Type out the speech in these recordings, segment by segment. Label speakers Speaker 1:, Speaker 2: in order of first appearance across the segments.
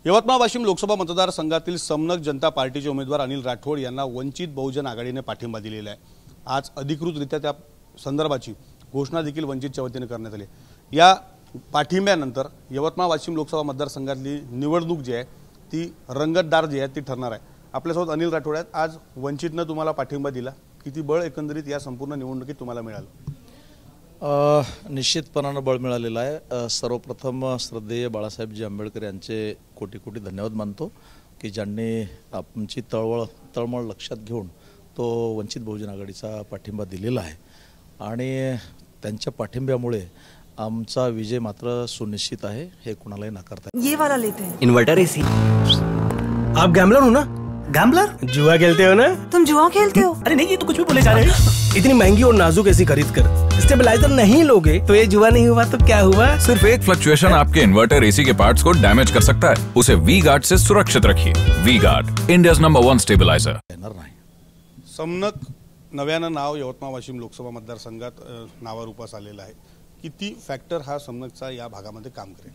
Speaker 1: यवतमाळ वाशिम लोकसभा मतदारसंघातील समनक जनता पार्टीचे उमेदवार अनिल राठोड यांना वंचित बहुजन आघाडीने पाठिंबा दिलेला आहे। आज अधिकृतरित्या त्या संदर्भाची घोषणा देखील वंचितच्या वतीने करण्यात आली। या पाठिंब्यानंतर यवतमाळ वाशिम लोकसभा मतदारसंघातली निवडणूक जी आहे ती रंगतदार जी आहे ती ठरणार आहे। आपल्यासोबत अनिल राठोड आहेत। आज वंचितने तुम्हाला पाठिंबा दिला, किती बळ एकंदरीत या संपूर्ण निवडणुकीत तुम्हाला मिळालं?
Speaker 2: निश्चितपणाने बळ मिळालेलं आहे। सर्वप्रथम श्रद्धेय बाळासाहेबजी आंबेडकर यांचे कोटी कोटी धन्यवाद मानतो की ज्यांनी आमची तळमळ लक्षात घेऊन तो वंचित बहुजन आघाडीचा पाठिंबा दिलेला आहे आणि त्यांच्या पाठिंब्यामुळे आमचा विजय मात्र सुनिश्चित आहे, हे कुणालाही नाकारता
Speaker 3: ये वाला लेते हैं।
Speaker 4: Inverter AC.
Speaker 5: आप गैम्बलर हो ना?
Speaker 4: गैम्बलर?
Speaker 5: जुआ खेलते हो ना?
Speaker 3: तुम जुआ खेलते हो?
Speaker 4: अरे नहीं, ये तो कुछ भी बोले जा रहे हैं।
Speaker 5: इतनी महंगी और नाजुक एसी खरीद कर स्टेबलाइजर नहीं लोगे तो ये जुआ नहीं हुआ तो क्या हुआ?
Speaker 6: सिर्फ एक फ्लक्चुएशन आपके इन्वर्टर एसी के पार्ट्स को डैमेज कर सकता है। उसे वी गार्ड से सुरक्षित रखिए। V Guard, India's number 1 stabilizer.
Speaker 1: समनक नव्यानं नाव यवतमाळ वाशिम लोकसभा मतदारसंघात नावारूपास आलेलं आहे। किती फॅक्टर हा समनकचा या भागामध्ये काम करेल?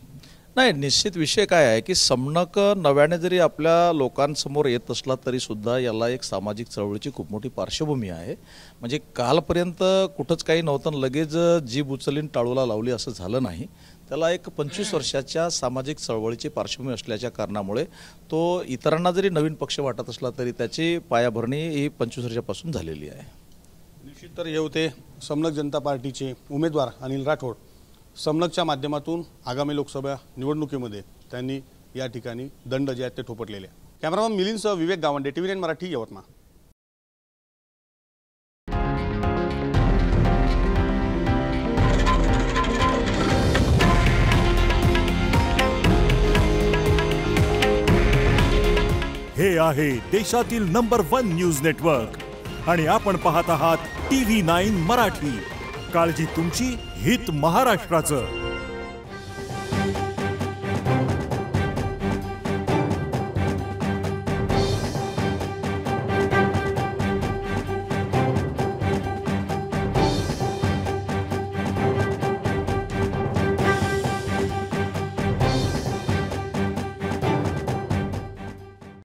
Speaker 2: नाही, निश्चित विषय काय आहे की समनक नव्याने जरी आपल्या लोकांसमोर येत असला तरी सुद्धा याला एक सामाजिक चळवळीची खूप मोठी पार्श्वभूमी आहे। म्हणजे कालपर्यंत कुठंच काही नव्हतं, लगेच जीभ उचलून टाळूला लावली असं झालं नाही। त्याला एक 25 वर्षाच्या सामाजिक चळवळीची पार्श्वभूमी असल्याच्या कारणामुळे तो इतरांना जरी नवीन पक्ष वाटत असला तरी त्याची पायाभरणी ही 25 वर्षापासून झालेली आहे।
Speaker 1: निश्चित तर हे होते समनक जनता पार्टीचे उमेदवार अनिल राठोड। समनकच्या माध्यमातून आगामी लोकसभा निवडणुकीमध्ये त्यांनी या ठिकाणी दंड जे आहेत ते ठोपटलेले। कॅमेरामन मिलिंदसह विवेक गावंडे, TV9 मराठी, यवतमाळ।
Speaker 7: हे आहे देशातील नंबर 1 न्यूज नेटवर्क आणि आपण पाहत आहात TV9 मराठी। काळजी तुमची, हित महाराष्ट्राचं।